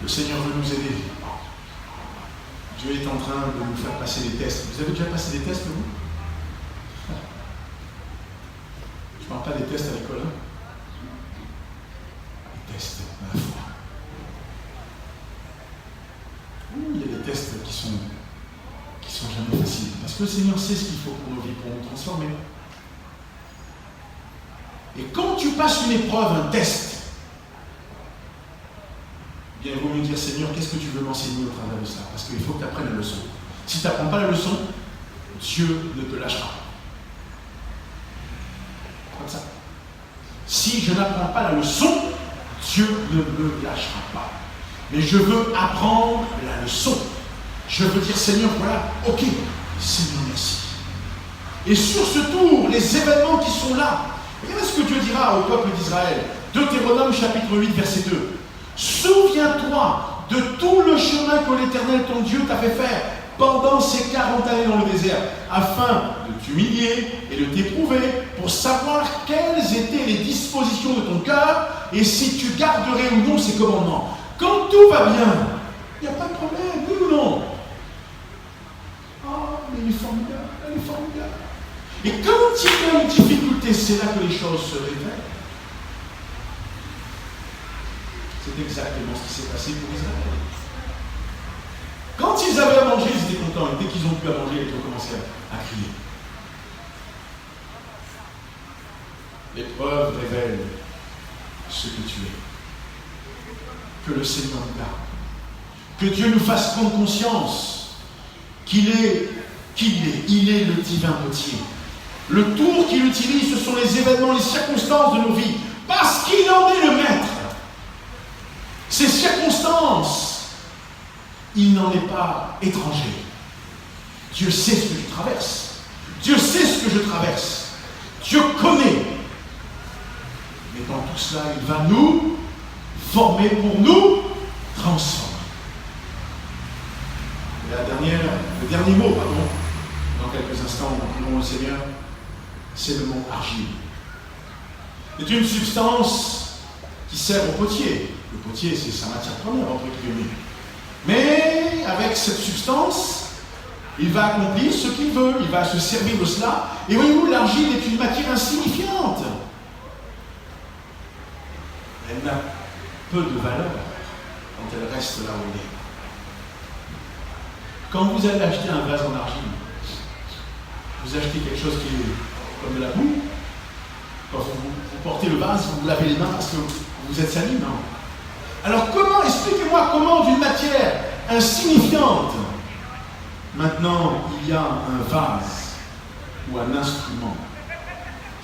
Le Seigneur veut nous aider. Dieu est en train de nous faire passer des tests. Vous avez déjà passé des tests, vous? Je ne parle pas des tests à l'école. Hein? Les tests à la foi. Il y a des tests qui sont jamais faciles. Parce que le Seigneur sait ce qu'il faut pour nos vies, pour nous transformer. Et quand tu passes une épreuve, un test, bien, il vaut mieux dire: Seigneur, qu'est-ce que tu veux m'enseigner au travers de ça? Parce qu'il faut que tu apprennes la leçon. Si tu n'apprends pas la leçon, Dieu ne te lâchera pas. Comme ça. Si je n'apprends pas la leçon, Dieu ne me lâchera pas. Mais je veux apprendre la leçon. Je veux dire: Seigneur, voilà, ok, Seigneur, merci. Et sur ce tour, les événements qui sont là, Regardez ce que Dieu dira au peuple d'Israël. Deutéronome chapitre 8, verset 2. Souviens-toi de tout le chemin que l'Éternel ton Dieu t'a fait faire pendant ces 40 années dans le désert, afin de t'humilier et de t'éprouver pour savoir quelles étaient les dispositions de ton cœur et si tu garderais ou non ses commandements. Quand tout va bien, il n'y a pas de problème, oui ou non? Oh, mais il est formidable, elle est formidable. Et quand il y a une difficulté, c'est là que les choses se révèlent. C'est exactement ce qui s'est passé pour Israël. Quand ils avaient à manger, ils étaient contents. Et dès qu'ils ont pu à manger, ils ont commencé à crier. L'épreuve révèle ce que tu es. Que le Seigneur nous garde. Que Dieu nous fasse prendre conscience qu'il est le divin potier. Le tour qu'il utilise, ce sont les événements, les circonstances de nos vies. Parce qu'il en est le maître. Ces circonstances, il n'en est pas étranger. Dieu sait ce que je traverse. Dieu sait ce que je traverse. Dieu connaît. Mais dans tout cela, il va nous former pour nous transformer. Et le dernier mot, dans quelques instants, nous dirons au Seigneur, c'est le mot argile. C'est une substance qui sert au potier. Le potier, c'est sa matière première, entre guillemets. Mais avec cette substance, il va accomplir ce qu'il veut, il va se servir de cela. Et voyez-vous, l'argile est une matière insignifiante. Elle n'a peu de valeur quand elle reste là où elle est. Quand vous allez acheter un vase en argile, vous achetez quelque chose qui est comme de la boue. Quand vous portez le vase, vous vous lavez les mains parce que vous êtes sali, non? Alors expliquez-moi comment d'une matière insignifiante, maintenant il y a un vase ou un instrument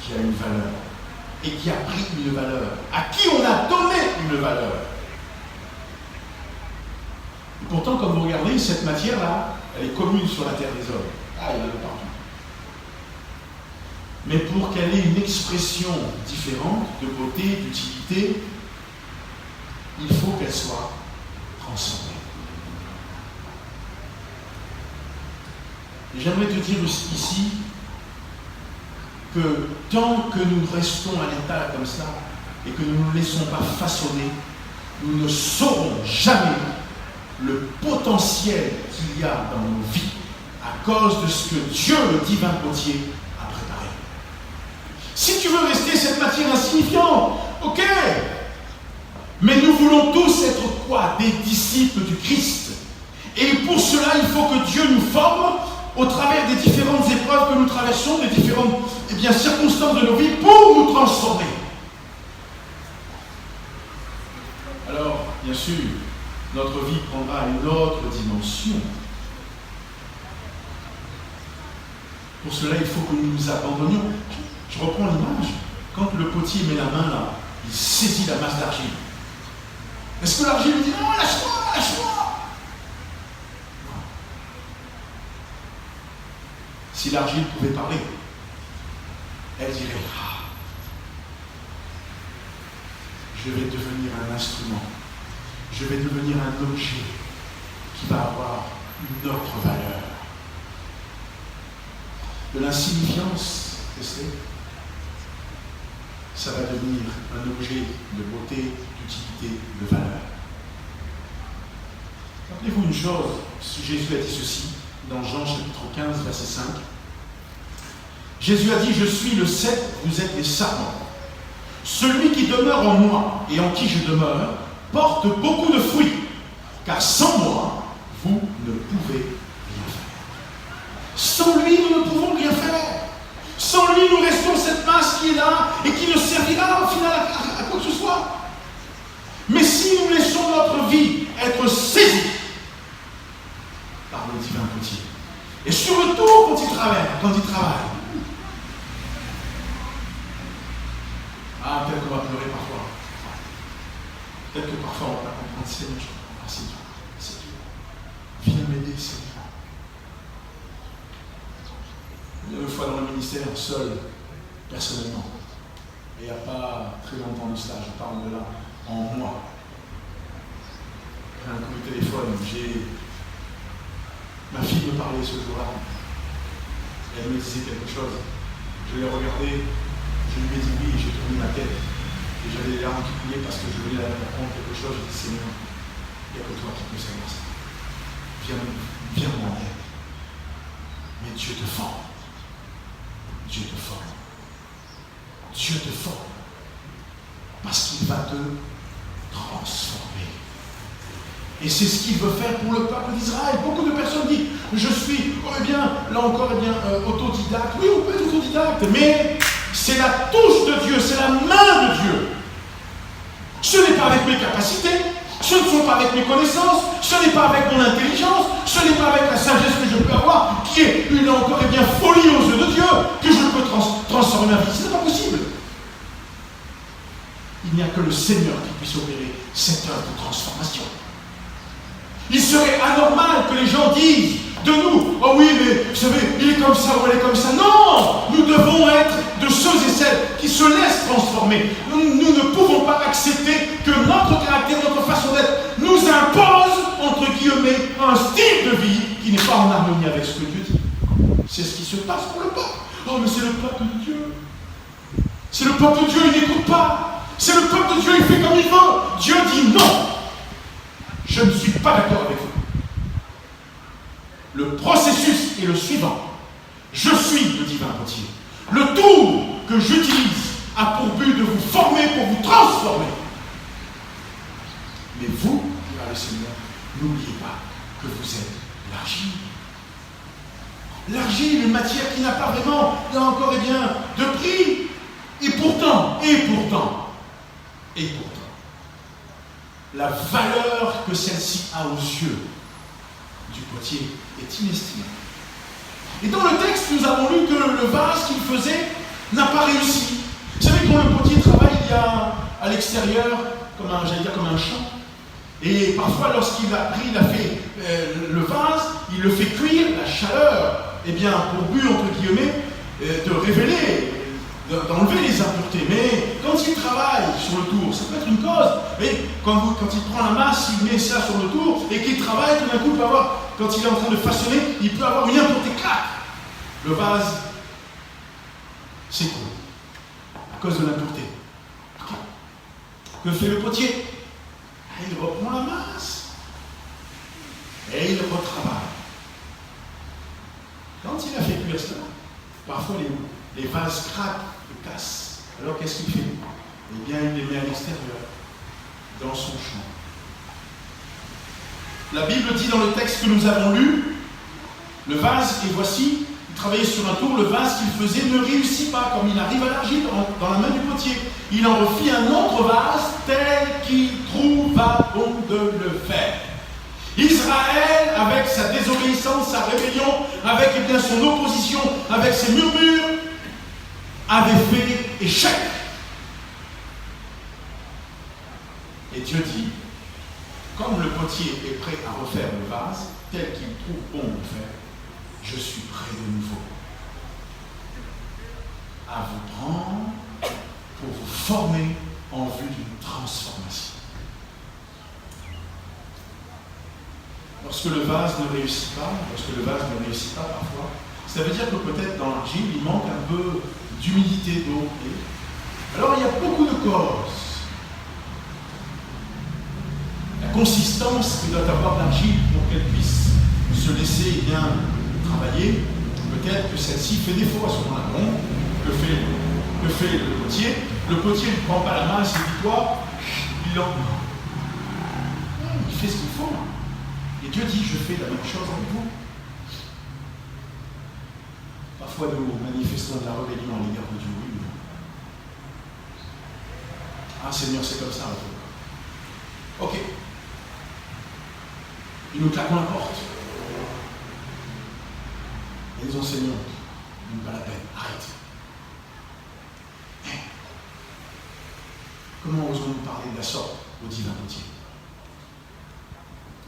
qui a une valeur et qui a pris une valeur, à qui on a donné une valeur. Et pourtant, comme vous regardez, cette matière-là, elle est commune sur la terre des hommes. Ah, il y en a partout. Mais pour qu'elle ait une expression différente, de beauté, d'utilité, il faut qu'elle soit transformée. Et j'aimerais te dire ici que tant que nous restons à l'état comme ça et que nous ne nous laissons pas façonner, nous ne saurons jamais le potentiel qu'il y a dans nos vies à cause de ce que Dieu, le divin potier, a préparé. Si tu veux rester cette matière insignifiante, ok. Mais nous voulons tous être quoi? Des disciples du Christ. Et pour cela, il faut que Dieu nous forme au travers des différentes épreuves que nous traversons, des différentes circonstances de nos vies pour nous transformer. Alors, bien sûr, notre vie prendra une autre dimension. Pour cela, il faut que nous nous abandonnions. Je reprends l'image. Quand le potier met la main là, il saisit la masse d'argile. Est-ce que l'argile lui dit non, lâche-moi, lâche-moi? Non. Si l'argile pouvait parler, elle dirait je vais devenir un instrument, je vais devenir un objet qui va avoir une autre valeur. De l'insignifiance, ça va devenir un objet de beauté, d'utilité, de valeur. Rappelez-vous une chose, Jésus a dit ceci dans Jean chapitre 15, verset 5. Jésus a dit, je suis le cep, vous êtes les sarments. Celui qui demeure en moi et en qui je demeure porte beaucoup de fruits, car sans moi, vous ne pouvez rien faire. Sans lui, nous ne pouvons rien faire. Sans lui, nous restons cette masse qui est là et qui ne servira au final à quoi que ce soit. Mais si nous laissons notre vie être saisie par le divin potier, et sur le tour quand il travaille, peut-être qu'on va pleurer parfois. Peut-être que parfois on va comprendre, Seigneur, c'est dur, c'est dur. Viens m'aider, Seigneur. Une fois dans le ministère, seul, personnellement, Et il n'y a pas très longtemps de cela, je parle de là, en moi. Après un coup de téléphone, ma fille me parlait ce jour-là. Elle me disait quelque chose. Je l'ai regardé, je lui ai dit oui, j'ai tourné ma tête. Et j'avais les larmes qui coulaient parce que je voulais la répondre quelque chose. J'ai dit Seigneur, il n'y a que toi qui peux savoir ça. Viens en aide. Mais Dieu te forme. Dieu te forme. Dieu te forme. Parce qu'il va te transformer. Et c'est ce qu'il veut faire pour le peuple d'Israël. Beaucoup de personnes disent, je suis, là encore, autodidacte. Oui, on peut être autodidacte, mais c'est la touche de Dieu, c'est la main de Dieu. Ce n'est pas avec mes capacités, ce ne sont pas avec mes connaissances, ce n'est pas avec mon intelligence, ce n'est pas avec la sagesse que je peux avoir, qui est folie aux yeux de Dieu, que je peux transformer ma vie. Ce n'est pas possible. Il n'y a que le Seigneur qui puisse opérer cette œuvre de transformation. Il serait anormal que les gens disent de nous, oh oui, mais vous savez, il est comme ça ou elle est comme ça. Non, nous devons être de ceux et celles qui se laissent transformer. Nous ne pouvons pas accepter que notre caractère, notre façon d'être nous impose, entre guillemets, un style de vie qui n'est pas en harmonie avec ce que Dieu dit. C'est ce qui se passe pour le peuple. Oh, mais c'est le peuple de Dieu. C'est le peuple de Dieu, il n'écoute pas. C'est le peuple de Dieu, il fait comme il veut. Dieu dit non. Je ne suis pas d'accord avec vous. Le processus est le suivant. Je suis le divin potier. Le tour que j'utilise a pour but de vous former, pour vous transformer. Mais vous, dira le Seigneur, n'oubliez pas que vous êtes l'argile. L'argile, une matière qui n'a pas vraiment, là encore, de prix. Et pourtant, la valeur que celle-ci a aux yeux du potier est inestimable. Et dans le texte, nous avons lu que le vase qu'il faisait n'a pas réussi. Vous savez, quand le potier travaille, il y a à l'extérieur, comme un champ. Et parfois, lorsqu'il a fait le vase, il le fait cuire, la chaleur, pour but, entre guillemets, de révéler, d'enlever les impuretés. Mais quand il travaille sur le tour, ça peut être une cause. Mais quand il prend la masse, il met ça sur le tour et qu'il travaille, tout d'un coup, il peut avoir, quand il est en train de façonner, il peut avoir une impureté, clac. Le vase s'écroule à cause de l'impureté. Que fait le potier? Il reprend la masse et il retravaille. Quand il a fait cuire cela, parfois les vases craquent et cassent. Alors qu'est-ce qu'il fait? Eh bien, il les met à l'extérieur, dans son champ. La Bible dit dans le texte que nous avons lu, le vase, et voici, il travaillait sur un tour, le vase qu'il faisait ne réussit pas, comme il arrive à l'argile dans la main du potier. Il en refit un autre vase tel qu'il trouva bon de le faire. Israël, avec sa désobéissance, sa rébellion, avec son opposition, avec ses murmures, avait fait échec. Et Dieu dit, comme le potier est prêt à refaire le vase, tel qu'il trouve bon de le faire, je suis prêt de nouveau à vous prendre pour vous former en vue d'une transformation. Lorsque le vase ne réussit pas parfois, ça veut dire que peut-être dans l'argile, il manque un peu d'humidité, d'eau. Alors il y a beaucoup de causes. La consistance que doit avoir l'argile pour qu'elle puisse se laisser travailler, peut-être que celle-ci fait défaut à ce moment-là. Donc, que fait le potier? Le potier ne prend pas la masse et dit quoi? Il fait ce qu'il faut. Et Dieu dit, je fais la même chose avec vous. Parfois, nous manifestons de la rébellion à l'égard de Dieu. Oui, non. Ah, Seigneur, c'est comme ça. Ok. Et nous claquons la porte. Et nous enseignons. Ce n'est pas la peine. Arrête. Mais, comment osons-nous parler de la sorte au divin potier?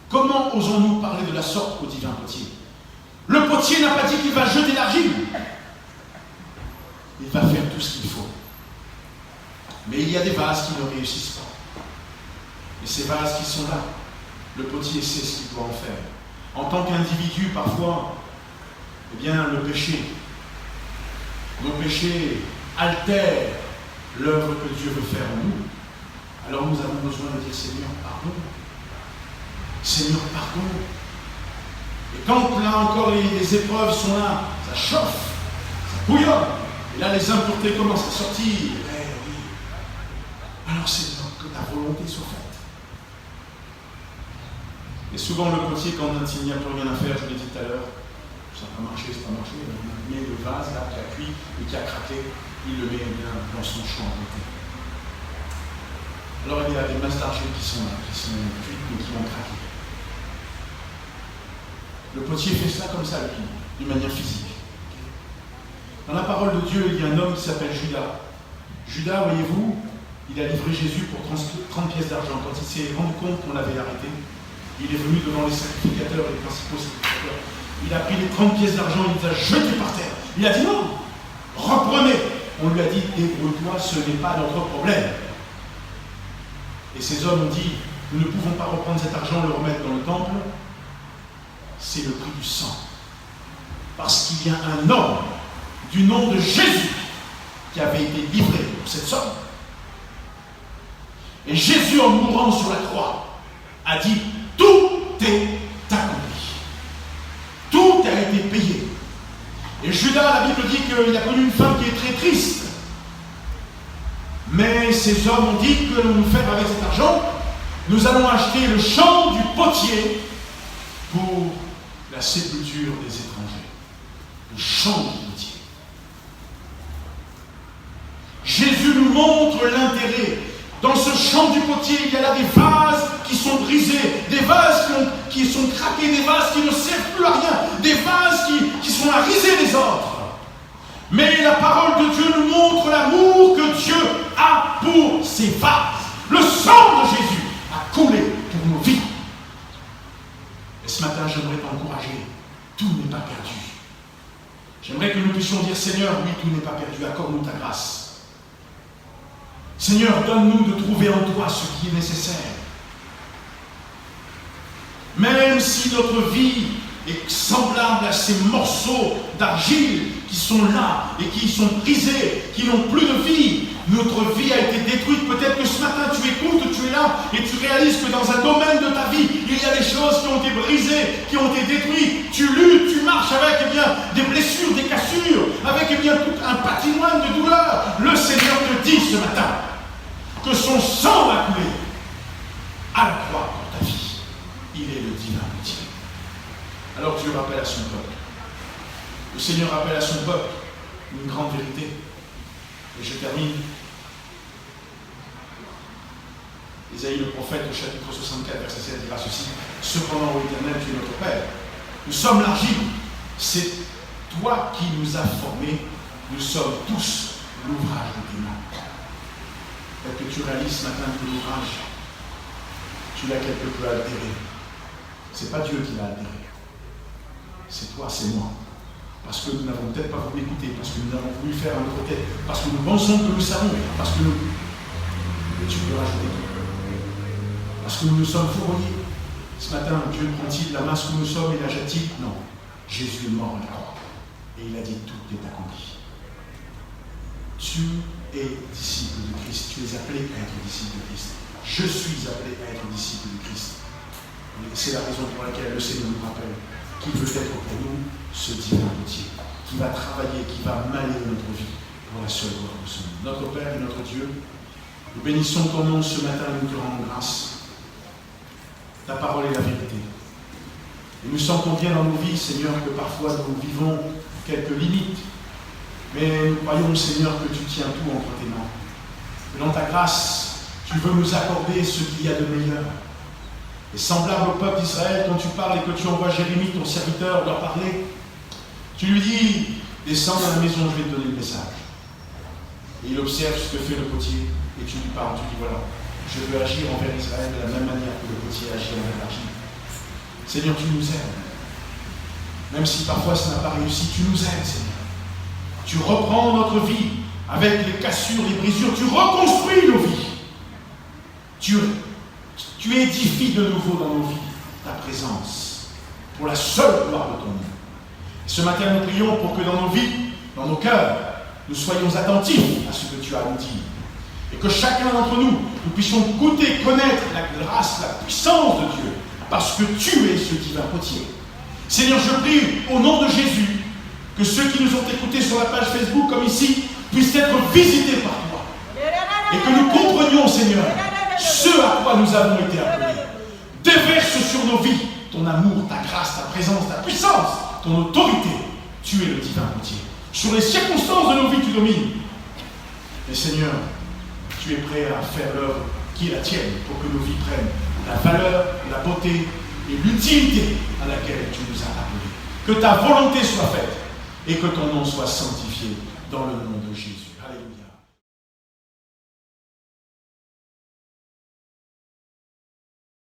Comment osons-nous parler de la sorte au divin potier? Le potier n'a pas dit qu'il va jeter l'argile. Il va faire tout ce qu'il faut Mais il y a des vases qui ne réussissent pas. Et ces vases qui sont là, le potier sait ce qu'il doit en faire. En tant qu'individu, parfois, eh bien, le péché, nos péchés altèrent l'œuvre que Dieu veut faire en nous. Alors nous avons besoin de dire Seigneur, pardon. Seigneur, pardon. Et quand là encore les épreuves sont là, ça chauffe, ça bouillonne. Et là les impuretés commencent à sortir. Eh oui. Alors Seigneur, que ta volonté soit faite. Et souvent le potier, quand il n'y a plus rien à faire, je l'ai dit tout à l'heure, ça n'a pas marché, il met le vase là qui a cuit et qui a craqué, il le met bien dans son champ à côté. Alors il y a des masses d'argile qui sont là, qui sont cuites mais qui ont craqué. Le potier fait cela comme ça, lui, d'une manière physique. Dans la parole de Dieu, il y a un homme qui s'appelle Judas. Judas, voyez-vous, il a livré Jésus pour 30 pièces d'argent. Quand il s'est rendu compte qu'on l'avait arrêté, il est venu devant les sacrificateurs, les principaux sacrificateurs. Il a pris les 30 pièces d'argent, il les a jetées par terre. Il a dit non, reprenez. On lui a dit, débrouille-toi, ce n'est pas notre problème. Et ces hommes ont dit, nous ne pouvons pas reprendre cet argent et le remettre dans le temple. C'est le prix du sang. Parce qu'il y a un homme du nom de Jésus qui avait été livré pour cette somme. Et Jésus, en mourant sur la croix, a dit, tout est accompli. Tout a été payé. Et Judas, la Bible dit qu'il a connu une femme qui est très triste. Mais ces hommes ont dit que nous faire avec cet argent, nous allons acheter le champ du potier pour la sépulture des étrangers. Le champ du potier. Jésus nous montre l'intérêt. Dans ce champ du potier, il y a là des vases qui sont brisés, des vases qui sont craqués, des vases qui ne servent plus à rien, des vases qui sont à riser les autres. Mais la parole de Dieu nous montre l'amour que Dieu a pour ces vases. Le sang de Jésus a coulé pour nos vies. Et ce matin, j'aimerais t'encourager. Tout n'est pas perdu. J'aimerais que nous puissions dire, Seigneur, oui, tout n'est pas perdu. Accorde-nous ta grâce. Seigneur, donne-nous de trouver en toi ce qui est nécessaire. Même si notre vie est semblable à ces morceaux d'argile qui sont là et qui sont brisés, qui n'ont plus de vie, notre vie a été détruite. Peut-être que ce matin tu écoutes, tu es là et tu réalises que dans un domaine de ta vie, il y a des choses qui ont été brisées, qui ont été détruites. Tu luttes, tu marches avec des blessures, des cassures, avec tout un patrimoine de douleur. Le Seigneur te dit ce matin que son sang a coulé à la croix pour ta vie. Il est le divin potier. Alors Dieu rappelle à son peuple. Le Seigneur rappelle à son peuple une grande vérité. Et je termine. Isaïe le prophète, au chapitre 64, verset 7, dira ceci. Cependant, ô Éternel, tu es notre Père. Nous sommes l'argile. C'est toi qui nous as formés. Nous sommes tous l'ouvrage de tes mains. Peut-être que tu réalises ce matin que l'ouvrage, tu l'as quelque peu altéré. Ce n'est pas Dieu qui l'a altéré. C'est toi, c'est moi. Parce que nous n'avons peut-être pas voulu écouter, parce que nous avons voulu faire à notre tête, parce que nous pensons que nous savons, parce que nous... Et tu peux rajouter tout. Parce que nous nous sommes fourvoyés. Ce matin, Dieu prend-il la masse que nous sommes et la jette-t-il? Non. Jésus est mort à la croix. Et il a dit, tout est accompli. Tu es disciple de Christ. Tu es appelé à être disciple de Christ. Je suis appelé à être disciple de Christ. Et c'est la raison pour laquelle le Seigneur nous rappelle qu'il veut être pour nous ce divin potier, qui va travailler, qui va manier notre vie pour la seule gloire de son nom. Notre Père et notre Dieu, nous bénissons ton nom ce matin et nous te rendons grâce. Ta parole est la vérité. Et nous sentons bien dans nos vies, Seigneur, que parfois nous vivons quelques limites. Mais nous croyons, Seigneur, que tu tiens tout entre tes mains. Et dans ta grâce, tu veux nous accorder ce qu'il y a de meilleur. Et semblable au peuple d'Israël, quand tu parles et que tu envoies Jérémie, ton serviteur, leur parler, tu lui dis, descends dans la maison, je vais te donner le message. Et il observe ce que fait le potier, et tu lui parles, tu dis, voilà, je veux agir envers Israël de la même manière que le potier agit envers l'argile. Seigneur, tu nous aides. Même si parfois ça n'a pas réussi, tu nous aides, Seigneur. Tu reprends notre vie avec les cassures, les brisures, tu reconstruis nos vies. Tu édifies de nouveau dans nos vies ta présence, pour la seule gloire de ton nom. Et ce matin, nous prions pour que dans nos vies, dans nos cœurs, nous soyons attentifs à ce que tu as à nous dire. Et que chacun d'entre nous, nous puissions goûter, connaître la grâce, la puissance de Dieu, parce que tu es ce divin potier. Seigneur, je prie au nom de Jésus, que ceux qui nous ont écoutés sur la page Facebook comme ici, puissent être visités par toi. Et que nous comprenions, Seigneur, ce à quoi nous avons été appelés. Déverse sur nos vies ton amour, ta grâce, ta présence, ta puissance, ton autorité. Tu es le divin potier. Sur les circonstances de nos vies, tu domines. Et Seigneur, tu es prêt à faire l'œuvre qui est la tienne pour que nos vies prennent la valeur, la beauté et l'utilité à laquelle tu nous as appelés. Que ta volonté soit faite et que ton nom soit sanctifié dans le nom de Jésus.